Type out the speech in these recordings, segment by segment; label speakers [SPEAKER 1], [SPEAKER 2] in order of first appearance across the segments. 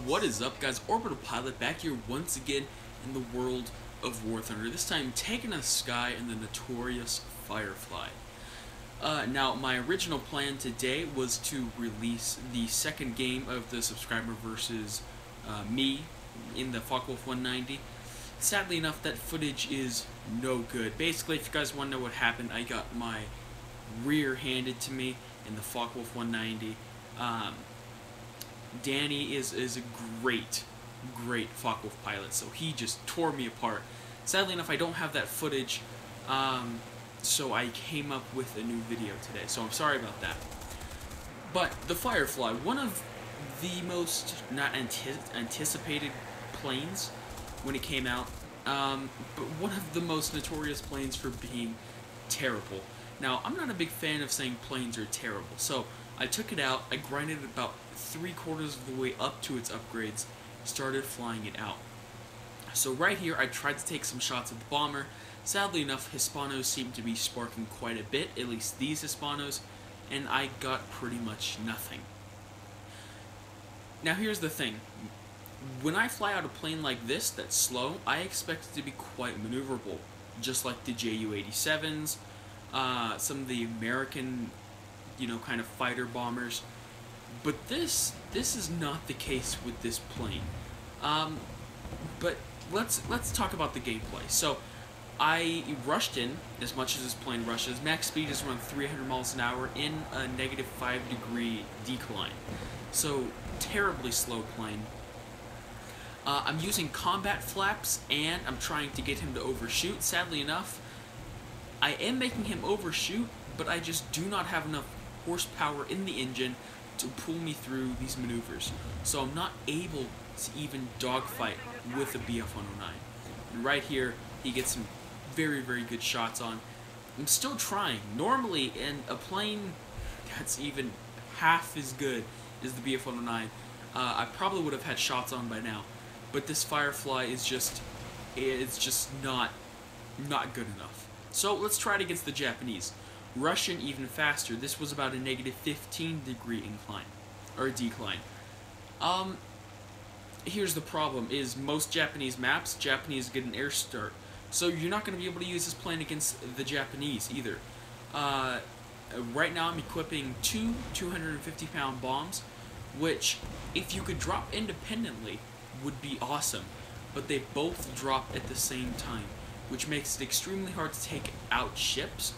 [SPEAKER 1] What is up, guys? Orbital-Pilot back here once again in the world of War Thunder. This time taking a sky in the notorious Firefly. Now, my original plan today was to release the second game of the subscriber versus me in the Focke-Wulf 190. Sadly enough, that footage is no good. Basically, if you guys want to know what happened, I got my rear handed to me in the Focke-Wulf 190. Danny is a great Focke-Wulf pilot, so he just tore me apart. Sadly enough, I don't have that footage, so I came up with a new video today, so I'm sorry about that. But the Firefly, one of the most not anticipated planes when it came out, but one of the most notorious planes for being terrible. Now, I'm not a big fan of saying planes are terrible, so I took it out, I grinded it about 3/4 of the way up to its upgrades, started flying it out. So right here, I tried to take some shots at the bomber. Sadly enough, Hispanos seem to be sparking quite a bit, at least these Hispanos, and I got pretty much nothing. Now here's the thing. When I fly out a plane like this that's slow, I expect it to be quite maneuverable, just like the Ju-87s, some of the American, kind of fighter bombers. But this is not the case with this plane. But let's talk about the gameplay. So I rushed in as much as this plane rushes. Max speed is around 300 miles an hour in a -5-degree decline. So terribly slow plane. I'm using combat flaps, and I'm trying to get him to overshoot. Sadly enough, I am making him overshoot, but I just do not have enough horsepower in the engine to pull me through these maneuvers. So I'm not able to even dogfight with the BF-109. And right here, he gets some very, very good shots on. I'm still trying. Normally, in a plane that's even half as good as the BF-109, I probably would have had shots on by now. But this Firefly is just not good enough. So let's try it against the Japanese. Russian even faster. This was about a -15-degree incline, or decline. Here's the problem, is most Japanese maps, Japanese get an air start. So you're not going to be able to use this plane against the Japanese either. Right now I'm equipping two 250-pound bombs, which, if you could drop independently, would be awesome. But they both drop at the same time, which makes it extremely hard to take out ships,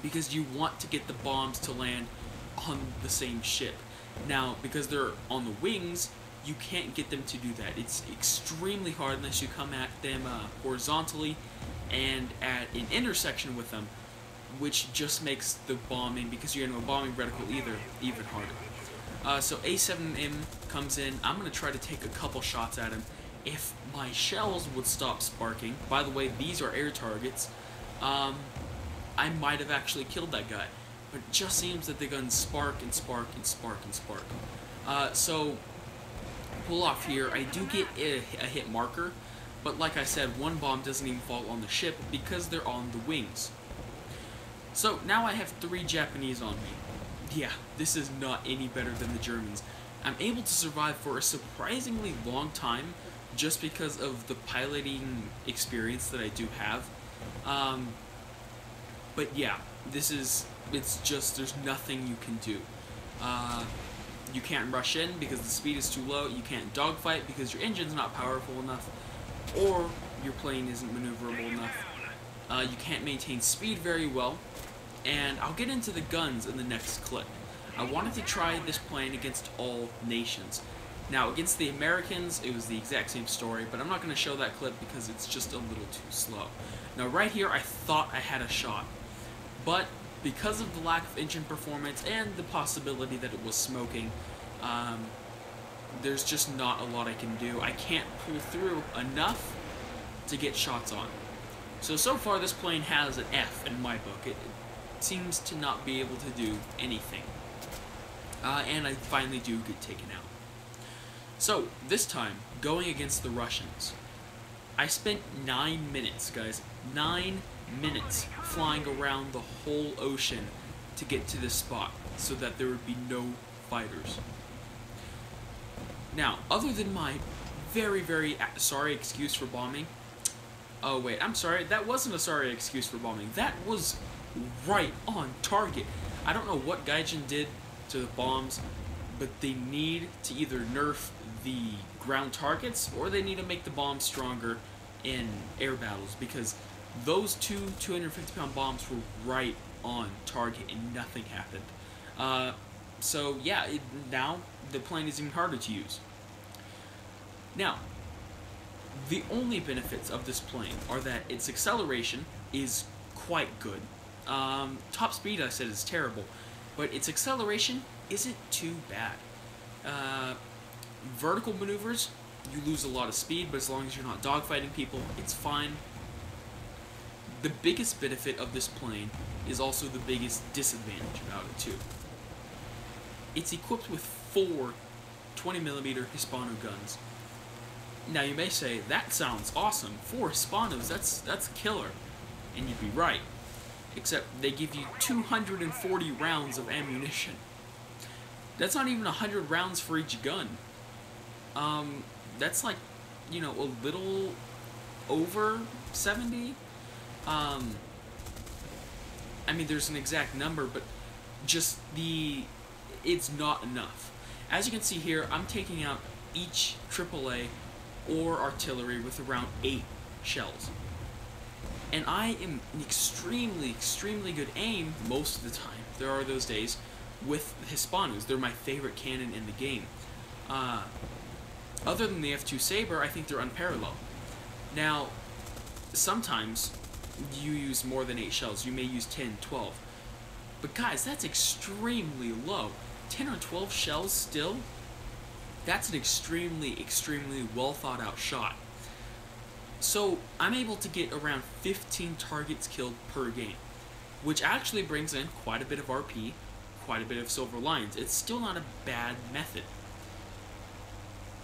[SPEAKER 1] because you want to get the bombs to land on the same ship. Now, because they're on the wings, you can't get them to do that. It's extremely hard unless you come at them horizontally and at an intersection with them, which just makes the bombing, because you're in a bombing reticle even harder. So A7M comes in. I'm going to try to take a couple shots at him. If my shells would stop sparking, by the way, these are air targets, I might have actually killed that guy. But it just seems that the guns spark and spark and spark and spark. So, pull off here. I do get a hit marker, but like I said, one bomb doesn't even fall on the ship because they're on the wings. So, now I have 3 Japanese on me. Yeah, this is not any better than the Germans. I'm able to survive for a surprisingly long time just because of the piloting experience that I do have. But yeah, it's just, there's nothing you can do. You can't rush in because the speed is too low, you can't dogfight because your engine's not powerful enough, or your plane isn't maneuverable enough. You can't maintain speed very well, and I'll get into the guns in the next clip. I wanted to try this plane against all nations. Now, against the Americans, it was the exact same story, but I'm not going to show that clip because it's just a little too slow. Now, right here, I thought I had a shot, but because of the lack of engine performance and the possibility that it was smoking, there's just not a lot I can do. I can't pull through enough to get shots on. So far, this plane has an F in my book. It seems to not be able to do anything. And I finally do get taken out. So, this time, going against the Russians, I spent 9 minutes, guys. 9 minutes flying around the whole ocean to get to this spot so that there would be no fighters. Now, other than my very, very sorry excuse for bombing... Oh, wait, I'm sorry. That wasn't a sorry excuse for bombing. That was right on target. I don't know what Gaijin did to the bombs, but they need to either nerf the ground targets or they need to make the bombs stronger in air battles, because those two 250-pound bombs were right on target and nothing happened. So yeah, now the plane is even harder to use. Now, the only benefits of this plane are that its acceleration is quite good. Top speed, I said, is terrible, but its acceleration isn't too bad. Vertical maneuvers, you lose a lot of speed, but as long as you're not dogfighting people, it's fine. The biggest benefit of this plane is also the biggest disadvantage about it too. It's equipped with 4 20mm Hispano guns. Now you may say, that sounds awesome, 4 Hispanos, that's killer. And you'd be right. Except they give you 240 rounds of ammunition. That's not even 100 rounds for each gun. That's like, you know, a little over 70. I mean, there's an exact number, but just it's not enough. As you can see here, I'm taking out each AAA or artillery with around 8 shells. And I am an extremely, extremely good aim most of the time. There are those days with Hispanos. They're my favorite cannon in the game. Other than the F2 Saber, I think they're unparalleled. Now, sometimes you use more than 8 shells. You may use 10, 12. But guys, that's extremely low. 10 or 12 shells still? That's an extremely, extremely well thought out shot. So, I'm able to get around 15 targets killed per game, which actually brings in quite a bit of RP, quite a bit of silver lines. It's still not a bad method.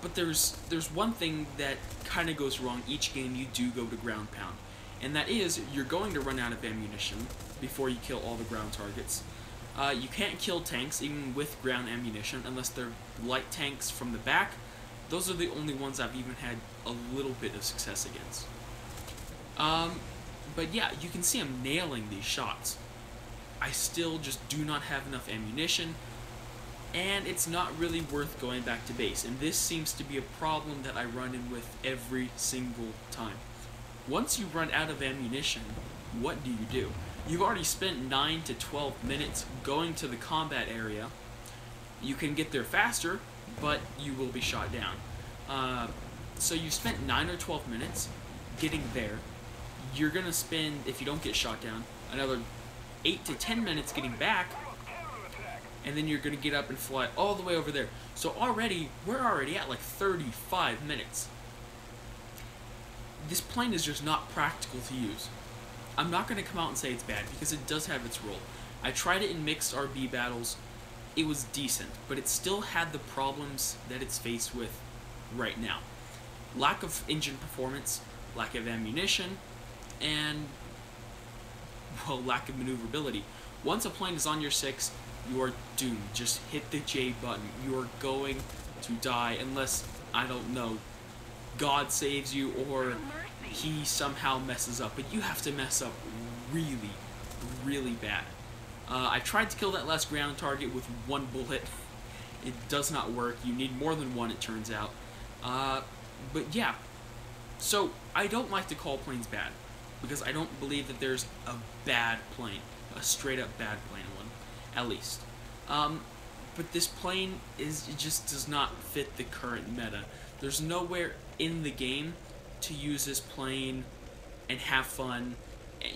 [SPEAKER 1] But there's one thing that kind of goes wrong each game you do go to ground pound, and that is you're going to run out of ammunition before you kill all the ground targets. You can't kill tanks even with ground ammunition unless they're light tanks from the back. Those are the only ones I've even had a little bit of success against. But yeah, you can see I'm nailing these shots. I still just do not have enough ammunition, and it's not really worth going back to base. And this seems to be a problem that I run in with every single time. Once you run out of ammunition, what do? You've already spent 9 to 12 minutes going to the combat area. You can get there faster, but you will be shot down. So you spent 9 or 12 minutes getting there. You're going to spend, if you don't get shot down, another 8 to 10 minutes getting back, and then you're going to get up and fly all the way over there. So we're already at like 35 minutes. This plane is just not practical to use. I'm not going to come out and say it's bad, because it does have its role. I tried it in mixed RB battles. It was decent, but it still had the problems that it's faced with right now. Lack of engine performance, lack of ammunition, and, well, lack of maneuverability. Once a plane is on your 6, you are doomed. Just hit the J button. You are going to die unless, I don't know, God saves you or he somehow messes up. But you have to mess up really, really bad. I tried to kill that last ground target with 1 bullet. It does not work. You need more than 1, it turns out. But yeah, so I don't like to call planes bad, because I don't believe that there's a bad plane, a straight up bad plane one, at least. But this plane it just does not fit the current meta. There's nowhere in the game to use this plane and have fun.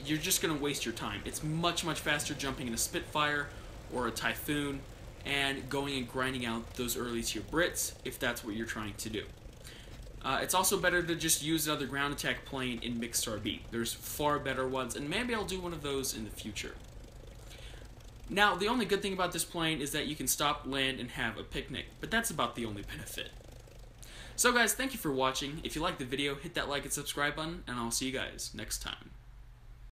[SPEAKER 1] You're just going to waste your time. It's much, much faster jumping in a Spitfire or a Typhoon and going and grinding out those early tier Brits if that's what you're trying to do. It's also better to just use another ground attack plane in mixed RB. There's far better ones, and maybe I'll do one of those in the future. Now, the only good thing about this plane is that you can stop, land, and have a picnic, but that's about the only benefit. So guys, thank you for watching. If you liked the video, hit that like and subscribe button, and I'll see you guys next time.